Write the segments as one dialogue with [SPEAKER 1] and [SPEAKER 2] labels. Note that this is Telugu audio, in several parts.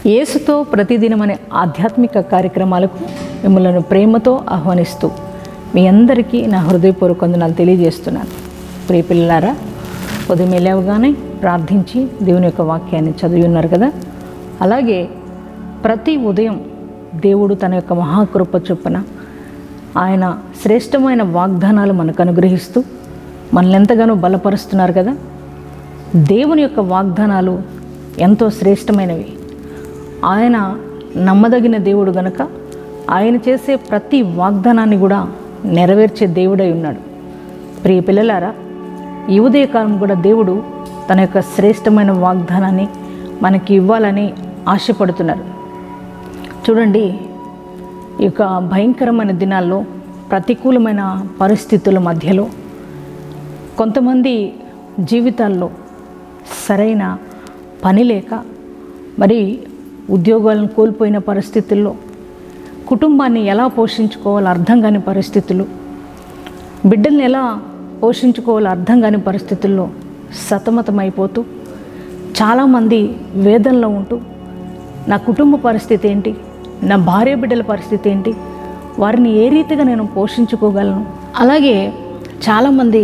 [SPEAKER 1] యేసుతో ప్రతిదినం అనే ఆధ్యాత్మిక కార్యక్రమాలకు మిమ్మల్ని ప్రేమతో ఆహ్వానిస్తూ మీ అందరికీ నా హృదయపూర్వక వందనాలు తెలియజేస్తున్నాను. ప్రియ పిల్లలారా, ఉదయం లేవగానే ప్రార్థించి దేవుని యొక్క వాక్యాన్ని చదివి ఉన్నారు కదా. అలాగే ప్రతి ఉదయం దేవుడు తన యొక్క మహాకృప చొప్పున ఆయన శ్రేష్టమైన వాగ్దానాలు మనకు అనుగ్రహిస్తూ మనల్ని ఎంతగానో బలపరుస్తున్నారు కదా. దేవుని యొక్క వాగ్దానాలు ఎంతో శ్రేష్టమైనవి. ఆయన నమ్మదగిన దేవుడు గనుక ఆయన చేసే ప్రతి వాగ్దానాన్ని కూడా నెరవేర్చే దేవుడై ఉన్నాడు. ప్రియ పిల్లలారా, ఈ ఉదయకాలం కూడా దేవుడు తన యొక్క శ్రేష్టమైన వాగ్దానాన్ని మనకి ఇవ్వాలని ఆశపడుతున్నారు. చూడండి, ఈ యొక్క భయంకరమైన దినాల్లో ప్రతికూలమైన పరిస్థితుల మధ్యలో కొంతమంది జీవితాల్లో సరైన పని లేక, మరి ఉద్యోగాలను కోల్పోయిన పరిస్థితుల్లో, కుటుంబాన్ని ఎలా పోషించుకోవాలో అర్థం కాని పరిస్థితులు, బిడ్డల్ని ఎలా పోషించుకోవాలో అర్థం కాని పరిస్థితుల్లో సతమతమైపోతూ చాలామంది వేదనలో ఉంటూ నా కుటుంబ పరిస్థితి ఏంటి, నా భార్య బిడ్డల పరిస్థితి ఏంటి, వారిని ఏ రీతిగా నేను పోషించుకోగలను. అలాగే చాలామంది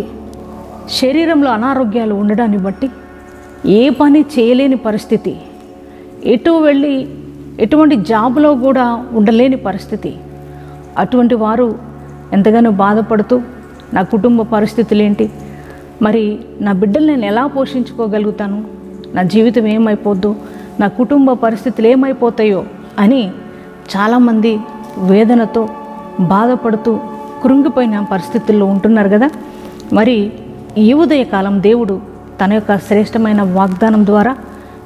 [SPEAKER 1] శరీరంలో అనారోగ్యాలు ఉండడాన్ని బట్టి ఏ పని చేయలేని పరిస్థితి, ఎటు వెళ్ళి ఎటువంటి జాబ్లో కూడా ఉండలేని పరిస్థితి. అటువంటి వారు ఎంతగానో బాధపడుతూ నా కుటుంబ పరిస్థితులు ఏంటి, మరి నా బిడ్డలు నేను ఎలా పోషించుకోగలుగుతాను, నా జీవితం ఏమైపోద్దో, నా కుటుంబ పరిస్థితులు ఏమైపోతాయో అని చాలామంది వేదనతో బాధపడుతూ కృంగిపోయిన పరిస్థితుల్లో ఉంటున్నారు కదా. మరి ఈ ఉదయకాలం దేవుడు తన యొక్క శ్రేష్టమైన వాగ్దానం ద్వారా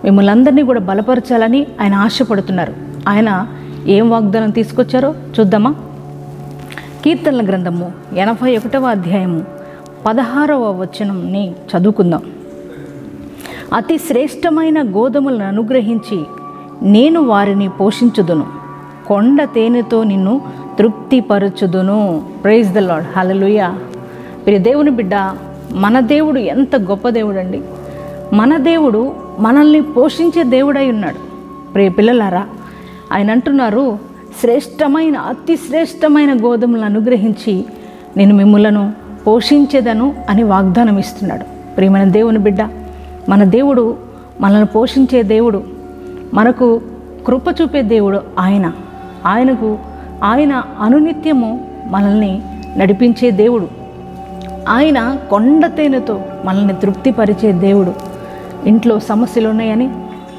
[SPEAKER 1] మిమ్మల్ని అందరినీ కూడా బలపరచాలని ఆయన ఆశపడుతున్నారు. ఆయన ఏం వాగ్దానం తీసుకొచ్చారో చూద్దామా. కీర్తనల గ్రంథము 81వ అధ్యాయము 16వ వచనంని చదువుకుందాం. అతి శ్రేష్టమైన గోధుమలను అనుగ్రహించి నేను వారిని పోషించుదును, కొండ తేనెతో నిన్ను తృప్తిపరచుదును. ప్రైజ్ ద లార్డ్, హల్లెలూయా. ప్రియ దేవుని బిడ్డ, మన దేవుడు ఎంత గొప్ప దేవుడు అండి. మన దేవుడు మనల్ని పోషించే దేవుడై ఉన్నాడు. ప్రియ పిల్లలారా, ఆయన అంటున్నారు, శ్రేష్టమైన అతి శ్రేష్టమైన గోధుమలను అనుగ్రహించి నేను మిమ్ములను పోషించేదను అని వాగ్దానం ఇస్తున్నాడు. ప్రియమైన దేవుని బిడ్డ, మన దేవుడు మనల్ని పోషించే దేవుడు, మనకు కృప చూపే దేవుడు. ఆయన అనునిత్యము మనల్ని నడిపించే దేవుడు. ఆయన కొండ తేనెతో మనల్ని తృప్తిపరిచే దేవుడు. ఇంట్లో సమస్యలు ఉన్నాయని,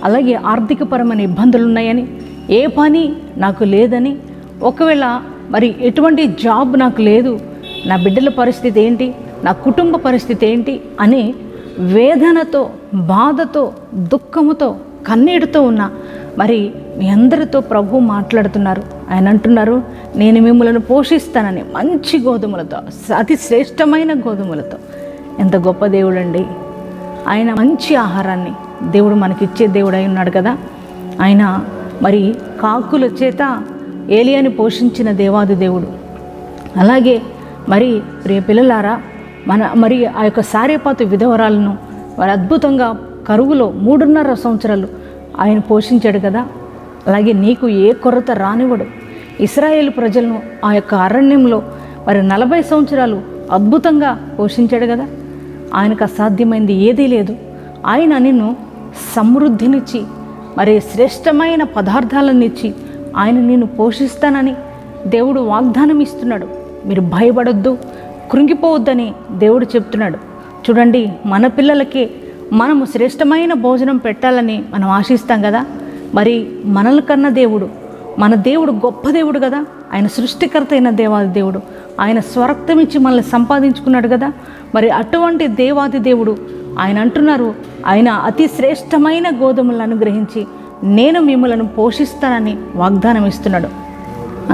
[SPEAKER 1] అలాగే ఆర్థికపరమైన ఇబ్బందులు ఉన్నాయని, ఏ పని నాకు లేదని, ఒకవేళ మరి ఎటువంటి జాబ్ నాకు లేదు, నా బిడ్డల పరిస్థితి ఏంటి, నా కుటుంబ పరిస్థితి ఏంటి అని వేదనతో, బాధతో, దుఃఖముతో, కన్నీటితో ఉన్న మరి మీ అందరితో ప్రభు మాట్లాడుతున్నారు. ఆయన అంటున్నారు, నేను మిమ్మల్ని పోషిస్తానని మంచి గోధుమలతో, అతి శ్రేష్టమైన గోధుమలతో. ఎంత గొప్ప దేవుడు అండి. ఆయన మంచి ఆహారాన్ని దేవుడు మనకిచ్చే దేవుడు అయి ఉన్నాడు కదా. ఆయన మరి కాకుల చేత ఏలియాని పోషించిన దేవాది దేవుడు. అలాగే మరి ప్రియ పిల్లలారా, మరి ఆ యొక్క సారేపాతు విధవరాలను వారు అద్భుతంగా కరువులో 3.5 సంవత్సరాలు ఆయన పోషించాడు కదా. అలాగే నీకు ఏ కొరత రానివ్వడు. ఇశ్రాయేలు ప్రజలను ఆ యొక్క అరణ్యంలో మరి 40 సంవత్సరాలు అద్భుతంగా పోషించాడు కదా. ఆయనకు అసాధ్యమైంది ఏదీ లేదు. ఆయన నిన్ను సమృద్ధినిచ్చి మరి శ్రేష్టమైన పదార్థాలను ఇచ్చి ఆయన నిన్ను పోషిస్తానని దేవుడు వాగ్దానం ఇస్తున్నాడు. మీరు భయపడొద్దు, కృంగిపోవద్దని దేవుడు చెప్తున్నాడు. చూడండి, మన పిల్లలకి మనము శ్రేష్టమైన భోజనం పెట్టాలని మనం ఆశిస్తాం కదా. మరి మనల్ని కన్న దేవుడు, మన దేవుడు గొప్ప దేవుడు కదా. ఆయన సృష్టికర్త అయిన దేవాది దేవుడు. ఆయన స్వరక్తం ఇచ్చి మనల్ని సంపాదించుకున్నాడు కదా. మరి అటువంటి దేవాది దేవుడు ఆయన అంటున్నారు, ఆయన అతి శ్రేష్టమైన గోధుమలను అనుగ్రహించి నేను మిమ్మల్ని పోషిస్తానని వాగ్దానం ఇస్తున్నాడు.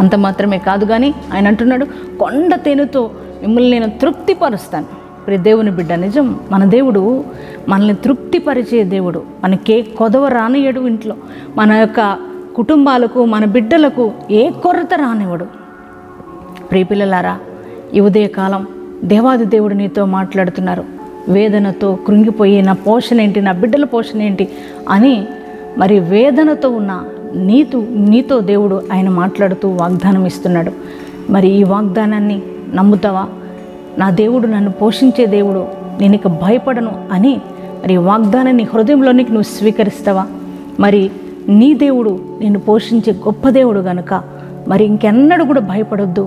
[SPEAKER 1] అంత మాత్రమే కాదు కానీ ఆయన అంటున్నాడు, కొండ తేనెతో మిమ్మల్ని నేను తృప్తిపరుస్తాను. ప్రియ దేవుని బిడ్డ, నిజం, మన దేవుడు మనల్ని తృప్తిపరిచే దేవుడు. మనకే కొదవ రానియడు. ఇంట్లో మన యొక్క కుటుంబాలకు, మన బిడ్డలకు ఏ కొరత రానివ్వడు. ప్రియ పిల్లలారా, ఈ ఉదయకాలం దేవాది దేవుడు నీతో మాట్లాడుతున్నారు. వేదనతో కృంగిపోయి నా పోషణ ఏంటి, నా బిడ్డల పోషణ ఏంటి అని మరి వేదనతో ఉన్న నీతో దేవుడు ఆయన మాట్లాడుతూ వాగ్దానం ఇస్తున్నాడు. మరి ఈ వాగ్దానాన్ని నమ్ముతావా? నా దేవుడు నన్ను పోషించే దేవుడు, నేను ఇక భయపడను అని మరి వాగ్దానాన్ని హృదయంలోనికి నువ్వు స్వీకరిస్తావా? మరి నీ దేవుడు నిన్ను పోషించే గొప్ప దేవుడు గనుక మరి ఇంకెన్నడూ కూడా భయపడొద్దు.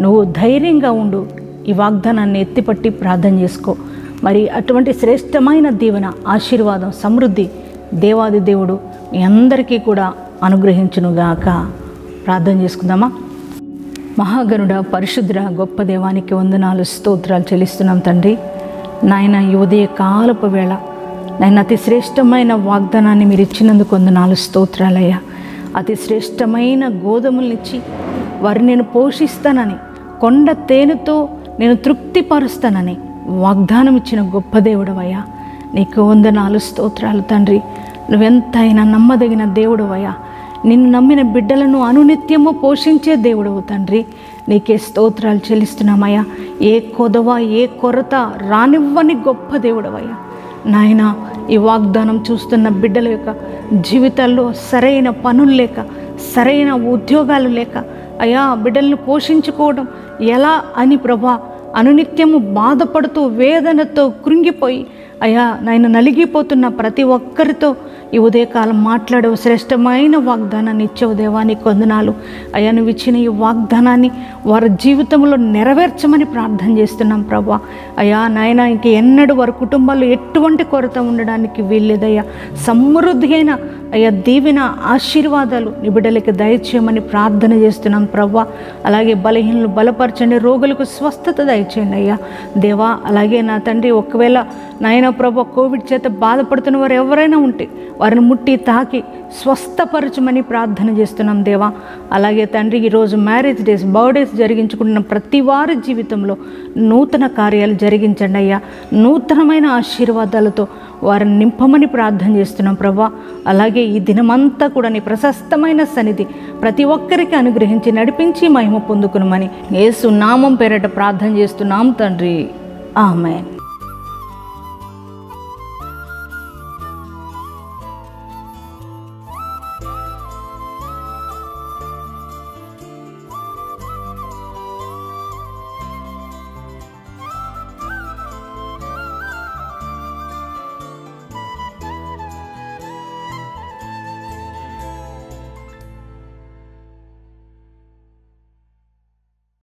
[SPEAKER 1] నువ్వు ధైర్యంగా ఉండు. ఈ వాగ్దానాన్ని ఎత్తిపట్టి ప్రార్థన చేసుకో. మరి అటువంటి శ్రేష్టమైన దీవెన, ఆశీర్వాదం, సమృద్ధి దేవాది దేవుడు మీ అందరికీ కూడా అనుగ్రహించునుగాక. ప్రార్థన చేసుకుందామా? మహాగణుడ, పరిశుద్ధుడ, గొప్ప దేవానికి వందనాలు, స్తోత్రాలు చెల్లిస్తున్నాం తండ్రి. నాయన, ఈ ఉదయ కాలపు వేళ నాయన అతి శ్రేష్టమైన వాగ్దానాన్ని మీరు ఇచ్చినందుకు వందనాలు, స్తోత్రాలయ్యా. అతి శ్రేష్టమైన గోధుమలనిచ్చి వారిని నేను పోషిస్తానని, కొండ తేనెతో నేను తృప్తిపరుస్తానని వాగ్దానం ఇచ్చిన గొప్ప దేవుడవయ్యా. నీకు వందనాలు, స్తోత్రాలు తండ్రి. నువ్వెంతైనా నమ్మదగిన దేవుడవయ్యా. నిన్ను నమ్మిన బిడ్డలను అనునిత్యము పోషించే దేవుడవు తండ్రి. నీకే స్తోత్రాలు చెల్లిస్తున్నామయ్యా. ఏ కొదవ, ఏ కొరత రానివ్వని గొప్ప దేవుడవయ్యా. నాయన, ఈ వాగ్దానం చూస్తున్న బిడ్డల యొక్క జీవితాల్లో సరైన పనులు లేక, సరైన ఉద్యోగాలు లేక, అయ్యా బిడ్డలను పోషించుకోవడం ఎలా అని ప్రభా అనునిత్యము బాధపడుతూ వేదనతో కృంగిపోయి అయ్యా నాయన నలిగిపోతున్న ప్రతి ఒక్కరితో ఈ ఉదయకాలం మాట్లాడవు శ్రేష్టమైన వాగ్దానాన్ని ఇచ్చావు దేవా. నీకు వందనాలు అయ్యా. నువ్వు ఇచ్చిన ఈ వాగ్దానాన్ని వారి జీవితంలో నెరవేర్చమని ప్రార్థన చేస్తున్నాం ప్రభా. అయ్యా నాయన, ఇంక ఎన్నడూ వారి కుటుంబాల్లో ఎటువంటి కొరత ఉండడానికి వీల్లేదయ్యా. సమృద్ధి అయిన అయ్యా దీవెన, ఆశీర్వాదాలు నీ బిడ్డలకి దయచేయమని ప్రార్థన చేస్తున్నాం ప్రభా. అలాగే బలహీనలు బలపరచండి, రోగులకు స్వస్థత దయచేయండి అయ్యా దేవా. అలాగే నా తండ్రి, ఒకవేళ నాయన ప్రభా కోవిడ్ చేత బాధపడుతున్న వారు ఎవరైనా ఉంటే వారిని ముట్టి తాకి స్వస్థపరచమని ప్రార్థన చేస్తున్నాం దేవా. అలాగే తండ్రి, ఈరోజు మ్యారేజ్ డేస్, బర్త్డేస్ జరిగించుకుంటున్న ప్రతి వారి జీవితంలో నూతన కార్యాలు జరిగించండి అయ్యా. నూతనమైన ఆశీర్వాదాలతో వారిని నింపమని ప్రార్థన చేస్తున్నాం ప్రభా. అలాగే ఈ దినమంతా కూడా నీ ప్రశస్తమైన సన్నిధి ప్రతి ఒక్కరికి అనుగ్రహించి నడిపించి మహిమ పొందుకునమని యేసు నామం పేరట ప్రార్థన చేస్తున్నాం తండ్రి. ఆమేన్.